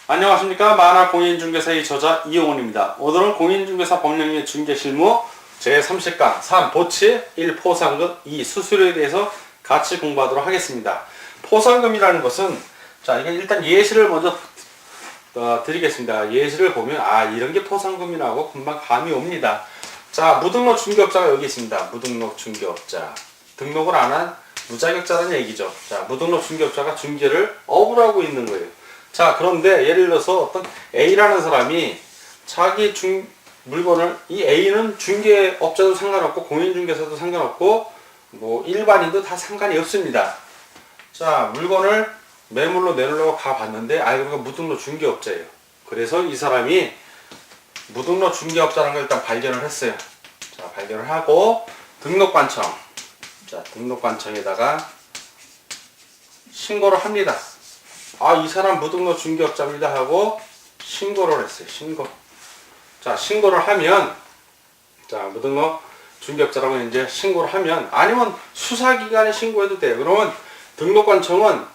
안녕하십니까. 만화공인중개사의 저자 이용훈입니다. 오늘은 공인중개사 법령의 중개실무 제30강 3. 보치 1. 포상금 2. 수수료에 대해서 같이 공부하도록 하겠습니다. 포상금이라는 것은 이게 일단 예시를 먼저 드리겠습니다. 예시를 보면 이런 게 포상금이라고 금방 감이 옵니다. 무등록 중개업자가 여기 있습니다. 무등록 중개업자. 등록을 안 한 무자격자라는 얘기죠. 무등록 중개업자가 중개를 업을 하고 있는 거예요. 그런데 예를 들어서 어떤 A라는 사람이 자기 물건을, 이 A는 중개업자도 상관없고 공인중개사도 상관없고 뭐 일반인도 다 상관이 없습니다. 물건을 매물로 내놓으려고 가봤는데 그러니까 무등록 중개업자예요. 그래서 이 사람이 무등록 중개업자라는 걸 일단 발견을 했어요. 발견을 하고 등록관청, 등록관청에다가 신고를 합니다. 이 사람 무등록 중개업자입니다 하고 신고를 했어요. 신고를 하면, 무등록 중개업자라고 이제 신고를 하면, 아니면 수사기관에 신고해도 돼요. 그러면 등록관청은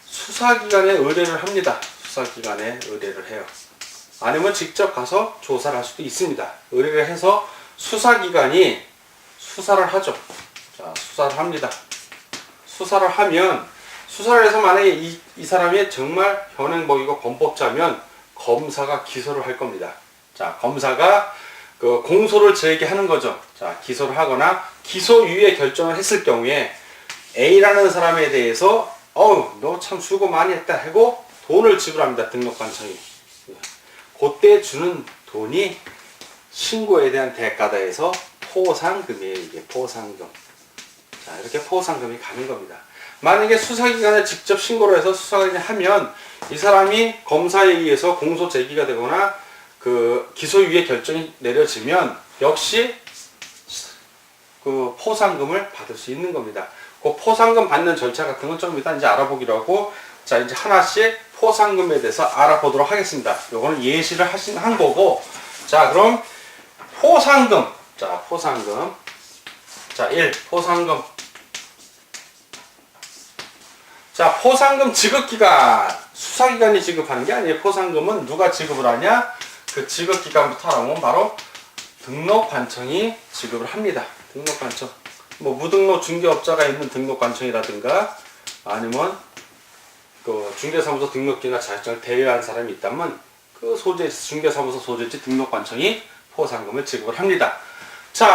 수사기관에 의뢰를 합니다. 수사기관에 의뢰를 해요. 아니면 직접 가서 조사를 할 수도 있습니다. 의뢰를 해서 수사기관이 수사를 하죠. 수사를 합니다. 수사를 하면, 수사를 해서 만약에 이 사람이 정말 현행범이고 범법자면 검사가 기소를 할 겁니다. 검사가 그 공소를 제기하는 거죠. 기소를 하거나 기소유예 결정을 했을 경우에 A라는 사람에 대해서 너 참 수고 많이 했다 하고 돈을 지불합니다. 등록관청이. 그때 주는 돈이 신고에 대한 대가다 해서 포상금이에요. 이게 포상금. 이렇게 포상금이 가는 겁니다. 만약에 수사기관에 직접 신고를 해서 수사기관이 하면 이 사람이 검사에 의해서 공소 제기가 되거나 그 기소유예 결정이 내려지면 역시 그 포상금을 받을 수 있는 겁니다. 그 포상금 받는 절차 같은 건 좀 이따 이제 알아보기로 하고, 이제 하나씩 포상금에 대해서 알아보도록 하겠습니다. 요거는 예시를 한 거고, 그럼 포상금. 포상금. 1. 포상금. 포상금 지급기간. 수사기관이 지급하는 게 아니에요. 포상금은 누가 지급을 하냐? 그 지급기간부터 알아보면 바로 등록관청이 지급을 합니다. 등록관청. 뭐 무등록 중개업자가 있는 등록관청이라든가 아니면 그 중개사무소 등록기나 자격증을 대여한 사람이 있다면 그 중개사무소 소재지 등록관청이 포상금을 지급을 합니다.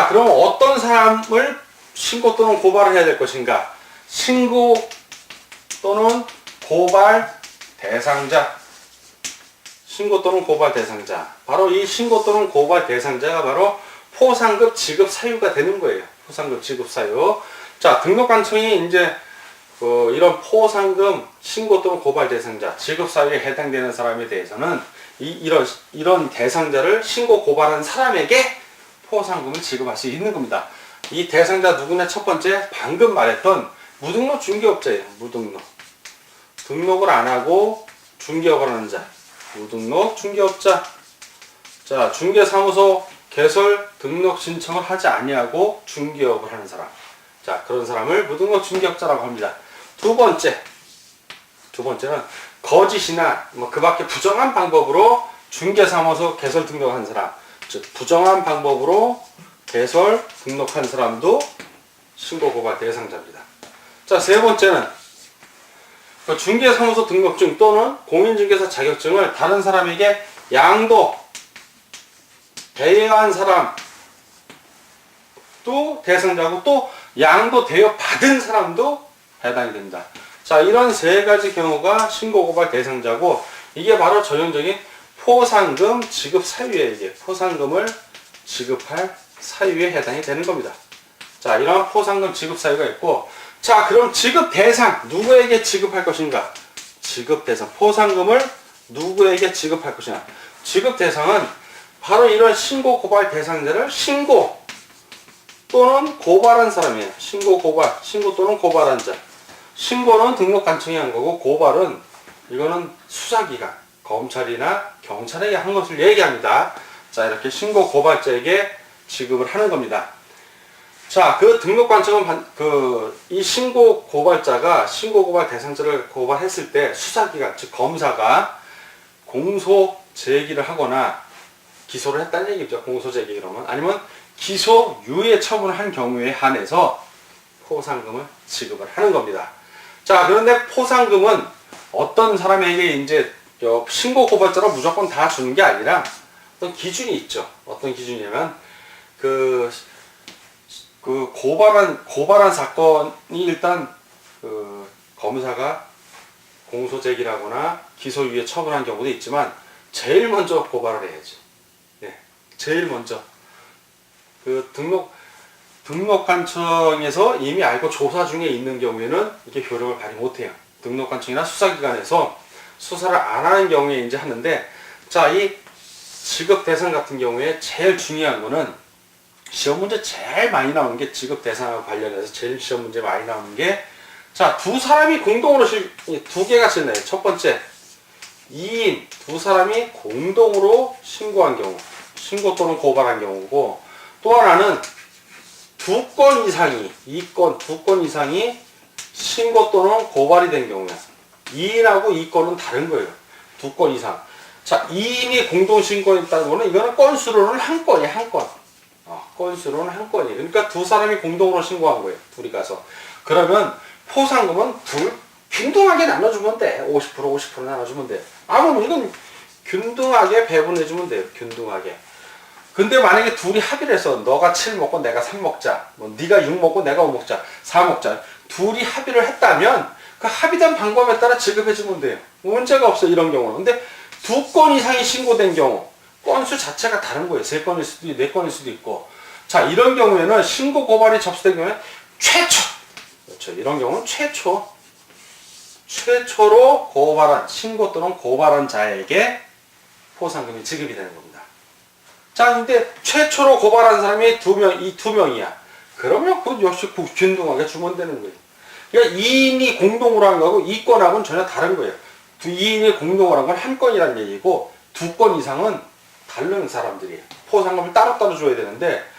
그럼 어떤 사람을 신고 또는 고발을 해야 될 것인가? 신고 또는 고발 대상자. 신고 또는 고발 대상자. 바로 이 신고 또는 고발 대상자가 바로 포상금 지급 사유가 되는 거예요. 포상금 지급 사유. 등록관청이 이제 이런 포상금 신고 또는 고발 대상자 지급 사유에 해당되는 사람에 대해서는 이런 대상자를 신고 고발한 사람에게 포상금을 지급할 수 있는 겁니다. 이 대상자 누구냐? 첫 번째 방금 말했던 무등록 중개업자예요. 무등록. 등록을 안 하고 중개업을 하는 자. 무등록 중개업자. 중개사무소 개설 등록 신청을 하지 아니하고 중개업을 하는 사람. 그런 사람을 무등록 중개업자라고 합니다. 두 번째는 거짓이나 그 밖에 부정한 방법으로 중개사무소 개설 등록한 사람. 즉 부정한 방법으로 개설 등록한 사람도 신고 고발 대상자입니다. 세 번째는 중개사무소 등록증 또는 공인중개사 자격증을 다른 사람에게 양도, 대여한 사람도 대상자고 또 양도 대여 받은 사람도 해당이 됩니다. 이런 세 가지 경우가 신고 고발 대상자고, 이게 바로 전형적인 포상금 지급 사유에, 이게 포상금을 지급할 사유에 해당이 되는 겁니다. 이런 포상금 지급 사유가 있고, 그럼 지급 대상, 누구에게 지급할 것인가? 지급 대상, 포상금을 누구에게 지급할 것이냐? 지급 대상은 바로 이런 신고 고발 대상자를 신고 또는 고발한 사람이에요. 신고 또는 고발한 자. 신고는 등록관청이 한 거고, 고발은 이거는 수사기관, 검찰이나 경찰에게 한 것을 얘기합니다. 이렇게 신고 고발자에게 지급을 하는 겁니다. 자, 그 등록관청은 이 신고 고발자가 신고 고발 대상자를 고발했을 때 수사기관, 즉 검사가 공소 제기를 하거나 기소를 했다는 얘기죠. 공소 제기 그러면 아니면 기소 유예 처분을 한 경우에 한해서 포상금을 지급을 하는 겁니다. 자, 그런데 포상금은 어떤 사람에게 이제 신고 고발자로 무조건 다 주는 게 아니라 어떤 기준이 있죠. 어떤 기준이냐면 고발한 사건이 일단 검사가 공소 제기를 하거나 기소 유예 처분한 경우도 있지만 제일 먼저 고발을 해야지. 예, 제일 먼저 등록관청에서 이미 알고 조사 중에 있는 경우에는 이게 효력을 발휘 못해요. 등록관청이나 수사기관에서 수사를 안 하는 경우에 이제 하는데, 자, 이 지급 대상 같은 경우에 제일 중요한 거는 시험 문제 제일 많이 나오는 게 지급 대상하고 관련해서 제일 시험 문제 많이 나오는 게, 자, 두 사람이 공동으로 두 개가 제일 나요. 첫 번째, 2인 두 사람이 공동으로 신고한 경우, 신고 또는 고발한 경우고, 또 하나는 두 건 이상이 신고 또는 고발이 된 경우야. 2인하고 2건은 다른 거예요. 두 건 이상. 자, 2인이 공동 신고했다는 거는 이거는 건수로는 한 건이야, 한 건. 건수로는 한 건이에요. 그러니까 두 사람이 공동으로 신고한 거예요. 둘이 가서. 그러면 포상금은 균등하게 나눠주면 돼. 50% 나눠주면 돼. 그럼 이건 균등하게 배분해주면 돼요. 균등하게. 근데 만약에 둘이 합의를 해서 너가 7 먹고 내가 3 먹자. 네가 6 먹고 내가 5 먹자. 4 먹자. 둘이 합의를 했다면 그 합의된 방법에 따라 지급해주면 돼요. 문제가 없어, 이런 경우는. 근데 두 건 이상이 신고된 경우, 건수 자체가 다른 거예요. 3건일 수도 있고 4건일 수도 있고. 자, 이런 경우에는 신고 고발이 접수된 경우에 그렇죠. 이런 경우는 최초로 신고 또는 고발한 자에게 포상금이 지급이 되는 겁니다. 자, 근데 최초로 고발한 사람이 이 두 명이야. 그러면 그건 역시 균등하게 주면 되는 거예요. 그러니까 2인이 공동으로 한 거하고 2건하고는 전혀 다른 거예요. 2인이 공동으로 한 건 한 건이라는 얘기고, 두 건 이상은 다른 사람들이에요. 포상금을 따로따로 줘야 되는데,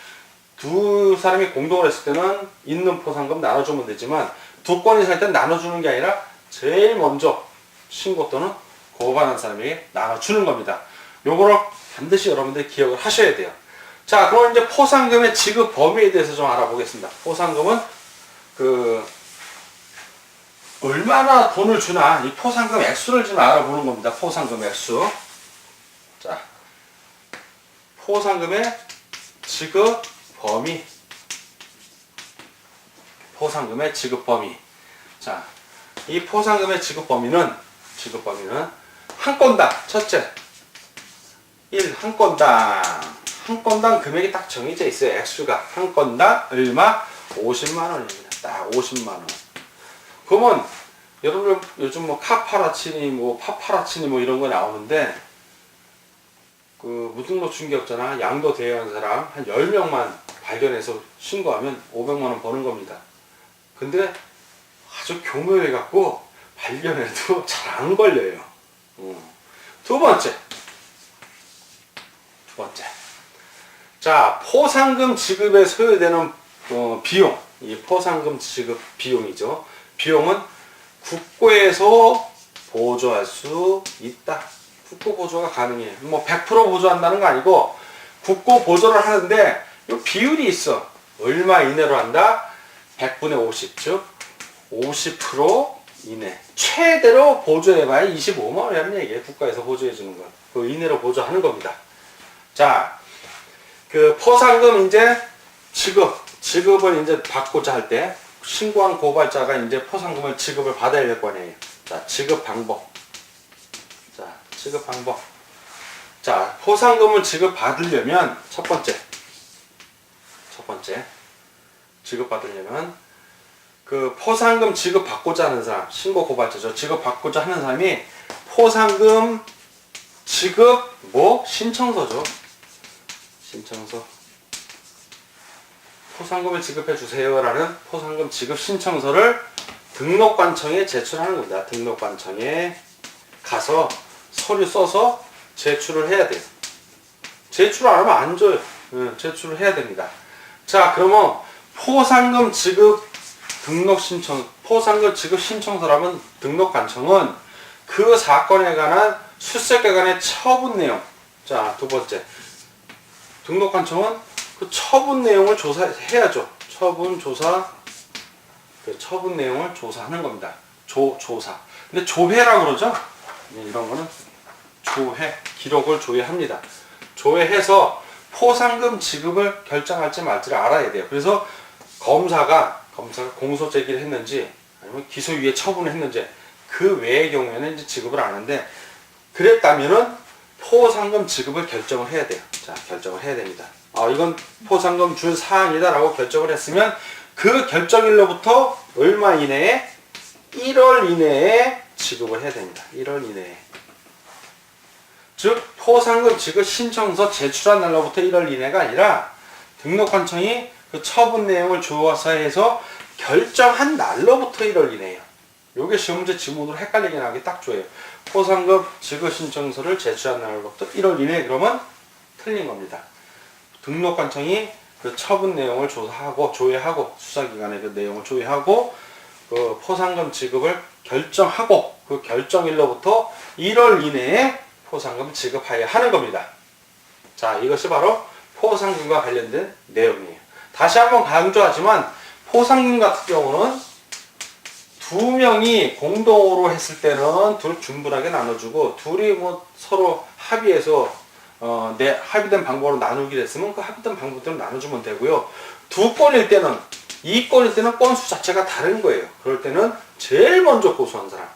두 사람이 공동으로 했을 때는 있는 포상금 나눠주면 되지만, 두 건 이상일 때는 나눠주는 게 아니라 제일 먼저 신고 또는 고발한 사람에게 나눠주는 겁니다. 요거를 반드시 여러분들이 기억을 하셔야 돼요. 자, 그럼 이제 포상금의 지급 범위에 대해서 좀 알아보겠습니다. 포상금은 얼마나 돈을 주나, 이 포상금 액수를 좀 알아보는 겁니다. 포상금 액수. 자, 포상금의 지급 범위. 포상금의 지급 범위. 자, 이 포상금의 지급 범위는 한 건당, 첫째, 한 건당 금액이 딱 정해져 있어요. 액수가 한 건당 얼마? 50만 원입니다. 딱 50만 원. 그러면 여러분 요즘 카파라치니 파파라치니 이런 거 나오는데, 무등록 중개업자나 양도 대여한 사람 한 10명만 발견해서 신고하면 500만 원 버는 겁니다. 근데 아주 교묘해 갖고 발견해도 잘 안 걸려요. 두 번째. 자, 포상금 지급에 소요되는 비용. 이 포상금 지급 비용이죠. 비용은 국고에서 보조할 수 있다. 국고 보조가 가능해요. 100% 보조한다는 거 아니고 국고 보조를 하는데 이 비율이 있어. 얼마 이내로 한다? 100분의 50, 즉 50% 이내. 최대로 보조해봐야 25만 원이라는 얘기예요. 국가에서 보조해주는 건. 그 이내로 보조하는 겁니다. 자, 포상금 이제 지급을 이제 받고자 할 때 신고한 고발자가 이제 포상금을 지급을 받아야 될 거 아니에요. 자, 지급 방법. 자, 포상금을 지급받으려면 첫 번째 지급받으려면 포상금 지급받고자 하는 사람, 신고 고발자죠. 지급받고자 하는 사람이 포상금 지급 신청서죠. 신청서. 포상금을 지급해 주세요라는 포상금 지급 신청서를 등록관청에 제출하는 겁니다. 등록관청에 가서 서류 써서 제출을 해야 돼요. 제출 안 하면 안 줘요. 제출을 해야 됩니다. 자, 그러면 포상금 지급 등록 신청, 포상금 지급 신청서라면 등록 관청은 그 사건에 관한 수색기관의 처분 내용. 자, 두 번째. 등록 관청은 그 처분 내용을 조사해야죠. 처분 조사, 그 처분 내용을 조사하는 겁니다. 조사. 근데 조회라고 그러죠? 이런 거는 조회, 기록을 조회합니다. 조회해서 포상금 지급을 결정할지 말지를 알아야 돼요. 그래서 검사가 공소 제기를 했는지 아니면 기소유예 처분을 했는지 그 외의 경우에는 이제 지급을 안 하는데, 그랬다면은 포상금 지급을 결정을 해야 돼요. 자, 결정을 해야 됩니다. 이건 포상금 줄 사항이다라고 결정을 했으면 그 결정일로부터 얼마 이내에 1월 이내에 지급을 해야 됩니다. 1월 이내에. 즉 포상금 지급 신청서 제출한 날로부터 1월 이내가 아니라 등록관청이 그 처분 내용을 조사해서 결정한 날로부터 1월 이내예요. 요게 시험 문제 지문으로 헷갈리게 나기 딱 좋아요. 포상금 지급 신청서를 제출한 날로부터 1월 이내 그러면 틀린 겁니다. 등록관청이 그 처분 내용을 조사하고 조회하고 수사기관의 그 내용을 조회하고 그 포상금 지급을 결정하고 그 결정일로부터 1월 이내에 포상금 지급하여야 하는 겁니다. 자, 이것이 바로 포상금과 관련된 내용이에요. 다시 한번 강조하지만 포상금 같은 경우는 두 명이 공동으로 했을 때는 둘 중분하게 나눠주고, 둘이 뭐 서로 합의해서 합의된 방법으로 나누기로 했으면 그 합의된 방법대로 나눠주면 되고요. 두 건일 때는, 이 건일 때는 건수 자체가 다른 거예요. 그럴 때는 제일 먼저 고소한 사람.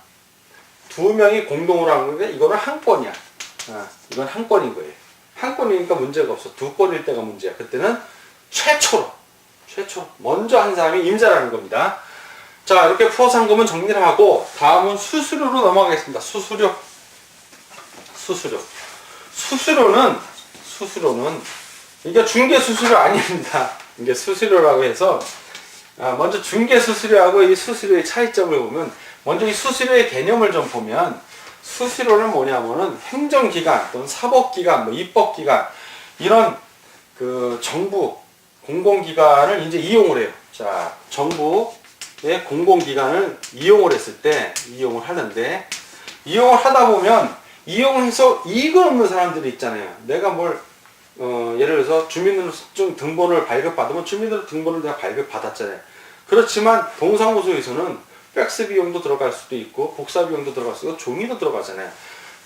두 명이 공동으로 한 건데 이거는 한 건이야. 이건 한 건인 거예요. 한 건이니까 문제가 없어. 두 건일 때가 문제야. 그때는 최초로 먼저 한 사람이 임자라는 겁니다. 자, 이렇게 포상금은 정리를 하고 다음은 수수료로 넘어가겠습니다. 수수료는 이게 중개 수수료 아닙니다. 이게 수수료라고 해서 먼저 중개 수수료하고 이 수수료의 차이점을 보면, 먼저 이 수수료의 개념을 좀 보면, 수수료는 뭐냐면은 행정기관 또는 사법기관, 뭐 입법기관 이런 그 정부 공공기관을 이제 이용을 해요. 자, 정부의 공공기관을 이용을 했을 때 이용을 하는데, 이용을 하다 보면 이용해서 이익을 얻는 사람들이 있잖아요. 내가 예를 들어서 주민등록증 등본을 발급받으면 주민등록 등본을 내가 발급받았잖아요. 그렇지만 동사무소에서는 팩스 비용도 들어갈 수도 있고 복사 비용도 들어갈 수도 있고 종이도 들어가잖아요.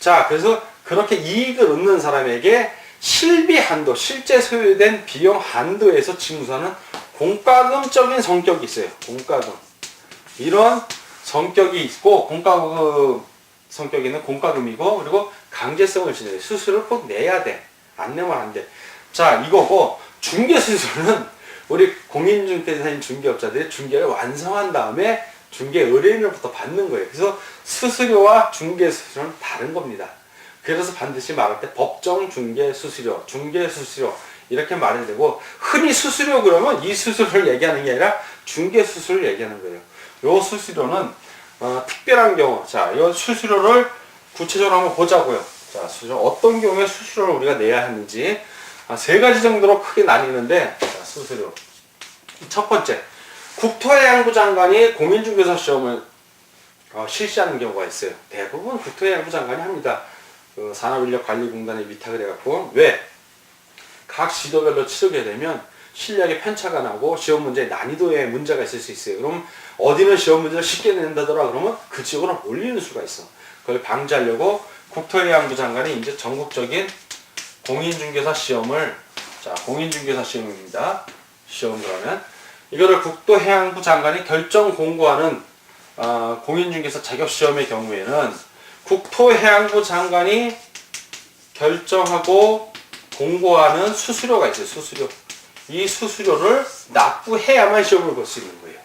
자, 그래서 그렇게 이익을 얻는 사람에게 실비 한도, 실제 소요된 비용 한도에서 징수하는 공과금적인 성격이 있어요. 공과금. 이런 성격이 있고, 공과금 성격이 있는 공과금이고, 그리고 강제성을 지내요. 수수료를 꼭 내야 돼. 안 내면 안 돼. 자, 이거고, 중개수수료는 우리 공인중개사인 중개업자들이 중개를 완성한 다음에 중개 의뢰인으로부터 받는 거예요. 그래서 수수료와 중개수수료는 다른 겁니다. 그래서 반드시 말할 때 법정 중개수수료, 중개수수료 이렇게 말해야 되고, 흔히 수수료 그러면 이 수수료를 얘기하는 게 아니라 중개수수료를 얘기하는 거예요. 요 수수료는 특별한 경우, 자, 이 수수료를 구체적으로 한번 보자고요. 자, 수수료 어떤 경우에 수수료를 우리가 내야 하는지 세 가지 정도로 크게 나뉘는데, 자, 수수료 첫 번째, 국토해양부 장관이 공인중개사 시험을 실시하는 경우가 있어요. 대부분 국토해양부 장관이 합니다. 그 산업인력관리공단에 위탁을 해갖고, 왜? 각 시도별로 치르게 되면 실력의 편차가 나고 시험 문제의 난이도에 문제가 있을 수 있어요. 그럼 어디는 시험 문제를 쉽게 낸다더라 그러면 그 지역으로 몰리는 수가 있어. 그걸 방지하려고 국토해양부 장관이 이제 전국적인 공인중개사 시험을, 자, 공인중개사 시험입니다. 시험 그러면 이거를 국토해양부 장관이 결정 공고하는 공인중개사 자격시험의 경우에는 국토해양부 장관이 결정하고 공고하는 수수료가 있어요. 수수료. 이 수수료를 납부해야만 시험을 볼 수 있는 거예요.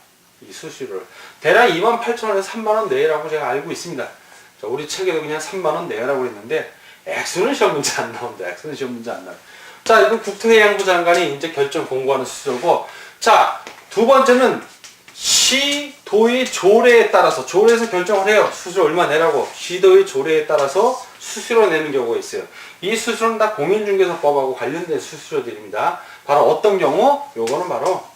이 수수료를. 대략 28,000원에서 3만원 내라고 제가 알고 있습니다. 자, 우리 책에도 그냥 3만원 내라고 했는데, 액수는 시험 문제 안 나온다. 액수는 시험 문제 안 나와요. 자, 이건 국토해양부 장관이 이제 결정 공고하는 수수료고, 자, 두 번째는 시도의 조례에 따라서, 조례에서 결정을 해요. 수수료 얼마 내라고. 시도의 조례에 따라서 수수료 내는 경우가 있어요. 이 수수료는 다 공인중개사법하고 관련된 수수료들입니다. 바로 어떤 경우? 요거는 바로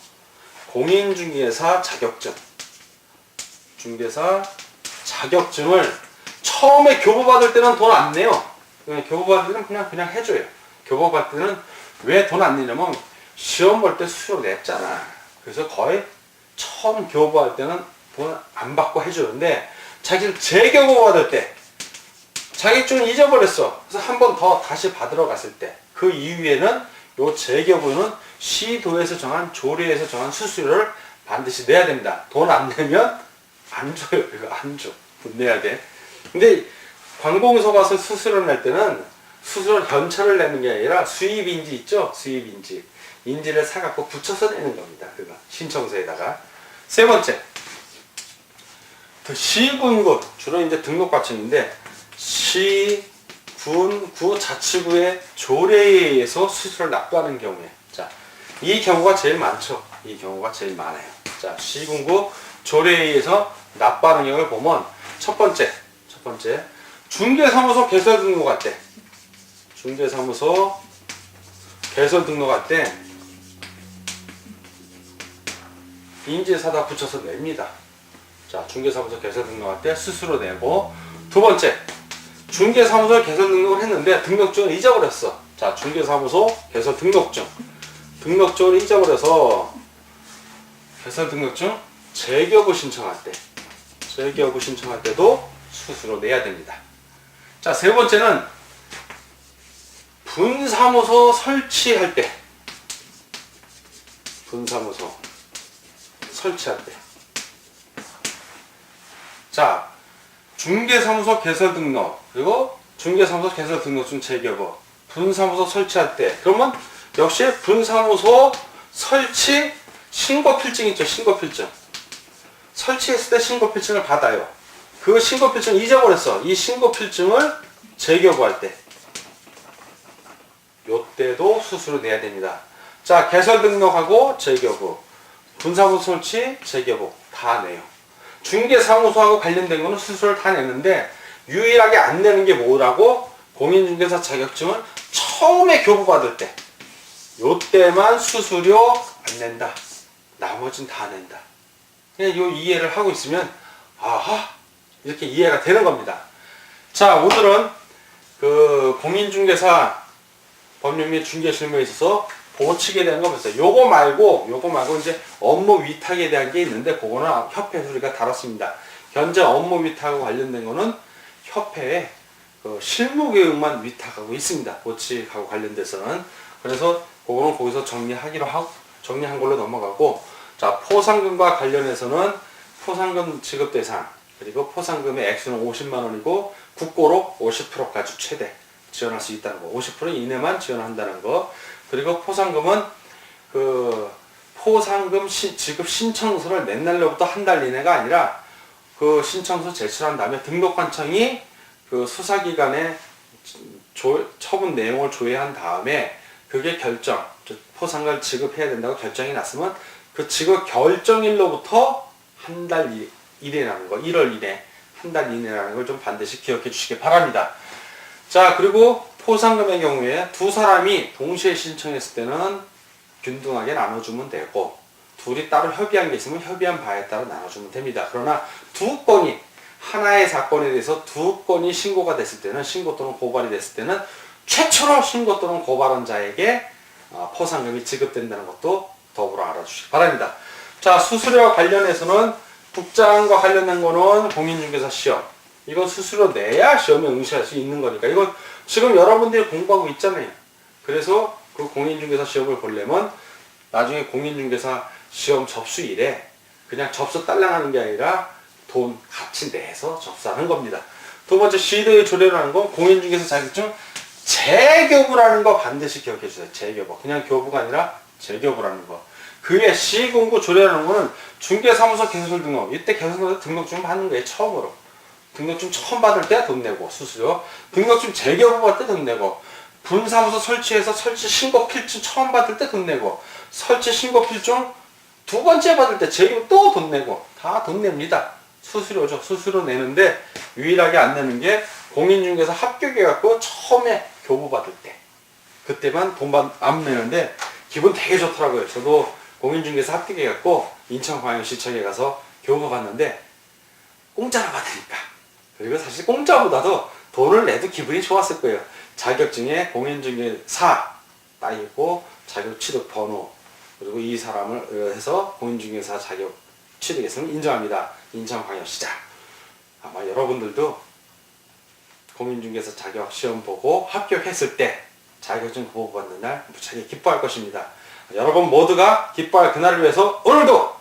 공인중개사 자격증. 중개사 자격증을 처음에 교부받을 때는 돈 안 내요. 그냥 교부받을 때는 그냥 해줘요. 교부받을 때는 왜 돈 안 내냐면 시험 볼 때 수수료 냈잖아. 그래서 거의 처음 교부할 때는 돈 안 받고 해주는데 자기를 재교부 받을 때 자격증을 잊어버렸어. 그래서 한 번 더 다시 받으러 갔을 때 그 이후에는 요 재교부는 시도에서 정한 조례에서 정한 수수료를 반드시 내야 됩니다. 돈 안 내면 안 줘요. 이거 안 줘. 돈 내야 돼. 근데 관공서 가서 수수료 낼 때는 수수료 현찰을 내는 게 아니라 수입인지 있죠? 수입인지. 인지를 사갖고 붙여서 내는 겁니다. 그거 신청서에다가. 세 번째. 시군구. 주로 이제 등록과정인데 시, 군, 구, 자치구의 조례에 의해서 수수료를 납부하는 경우에. 자, 이 경우가 제일 많죠. 이 경우가 제일 많아요. 자, 시군구 조례에 의해서 납부하는 경우를 보면 첫 번째. 중개사무소 개설 등록할 때. 중개사무소 개설 등록할 때 인지사다 붙여서 냅니다. 자, 중개사무소 개설 등록할 때 수수료 내고. 두 번째, 중개사무소 개설 등록을 했는데 등록증을 잊어버렸어. 자, 중개사무소 개설 등록증. 등록증을 잊어버려서 개설 등록증 재교부 신청할 때. 재교부 신청할 때도 수수료 내야 됩니다. 자, 세 번째는 분사무소 설치할 때. 분사무소 설치할 때. 자, 중개사무소 개설 등록, 그리고 중개사무소 개설 등록증 재교부, 분사무소 설치할 때. 그러면 역시 분사무소 설치 신고필증 있죠? 신고필증. 설치했을 때 신고필증을 받아요. 그 신고필증 잊어버렸어. 이 신고필증을 재교부할 때. 요때도 수수료 내야 됩니다. 자, 개설 등록하고 재교부, 분사무소 설치, 재교부 다 내요. 중개사무소하고 관련된 거는 수수료를 다 내는데 유일하게 안 내는 게 뭐라고? 공인중개사 자격증을 처음에 교부받을 때. 요때만 수수료 안 낸다. 나머진 다 낸다. 그냥 요 이해를 하고 있으면 아하 이렇게 이해가 되는 겁니다. 자, 오늘은 그 공인중개사 법률 및 중개실무에 있어서 보칙에 대한 거 봤어요. 요거 말고 이제 업무 위탁에 대한 게 있는데 그거는 협회에서 우리가 다뤘습니다. 현재 업무 위탁하고 관련된 거는 협회에 그 실무교육만 위탁하고 있습니다. 보칙하고 관련돼서는. 그래서 그거는 거기서 정리한 걸로 넘어가고, 자, 포상금과 관련해서는 포상금 지급 대상, 그리고 포상금의 액수는 50만 원이고 국고로 50%까지 최대 지원할 수 있다는 거. 50% 이내만 지원한다는 거. 그리고 포상금은 그 포상금 지급 신청서를 낸 날로부터 한 달 이내가 아니라 그 신청서 제출한 다음에 등록관청이 그 수사기관에 처분 내용을 조회한 다음에 그게 결정, 포상금을 지급해야 된다고 결정이 났으면 그 지급 결정일로부터 한 달 이내라는 거, 1월 이내, 한 달 이내라는 걸 좀 반드시 기억해 주시기 바랍니다. 자, 그리고 포상금의 경우에 두 사람이 동시에 신청했을 때는 균등하게 나눠주면 되고, 둘이 따로 협의한 게 있으면 협의한 바에 따라 나눠주면 됩니다. 그러나 두 건이, 하나의 사건에 대해서 두 건이 신고가 됐을 때는, 신고 또는 고발이 됐을 때는 최초로 신고 또는 고발한 자에게 포상금이 지급된다는 것도 더불어 알아주시기 바랍니다. 자, 수수료와 관련해서는 국장과 관련된 거는 공인중개사 시험. 이건 수수료 내야 시험에 응시할 수 있는 거니까. 이건 지금 여러분들이 공부하고 있잖아요. 그래서 그 공인중개사 시험을 보려면 나중에 공인중개사 시험 접수일에 그냥 접수 딸랑하는 게 아니라 돈 같이 내서 접수하는 겁니다. 두 번째, 시도의 조례라는 건 공인중개사 자격증 재교부라는 거 반드시 기억해 주세요. 재교부. 그냥 교부가 아니라 재교부라는 거. 그게 시군구 조례라는 거는 중개사무소 개설 등록. 이때 개설 등록증 받는 거예요. 처음으로. 등록증 처음 받을 때 돈 내고 수수료. 등록증 재교부 받을 때 돈 내고. 분사무소 설치해서 설치 신고 필증 처음 받을 때 돈 내고. 설치 신고 필증 두 번째 받을 때 재교부 또 돈 내고. 다 돈 냅니다. 수수료죠. 수수료 내는데 유일하게 안 내는 게 공인중개사 합격해갖고 처음에 교부 받을 때. 그때만 돈 안 내는데 기분 되게 좋더라고요. 저도 공인중개사 합격해갖고 인천광역시청에 가서 교육을 받는데 공짜로 받으니까, 그리고 사실 공짜보다도 돈을 내도 기분이 좋았을 거예요. 자격증에 공인중개사 딱 있고 자격 취득 번호, 그리고 이 사람을 해서 공인중개사 자격 취득했으면 인정합니다. 인천광역시장. 아마 여러분들도 공인중개사 자격 시험 보고 합격했을 때 자격증 보고받는 날 무지하게 기뻐할 것입니다. 여러분 모두가 기뻐할 그날을 위해서 오늘도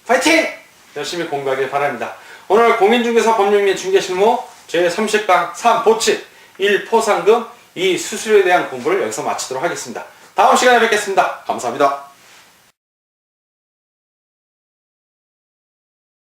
파이팅! 열심히 공부하길 바랍니다. 오늘 공인중개사 법률 및 중개실무 제30강 3보칙 1 포상금 2 수수료에 대한 공부를 여기서 마치도록 하겠습니다. 다음 시간에 뵙겠습니다. 감사합니다.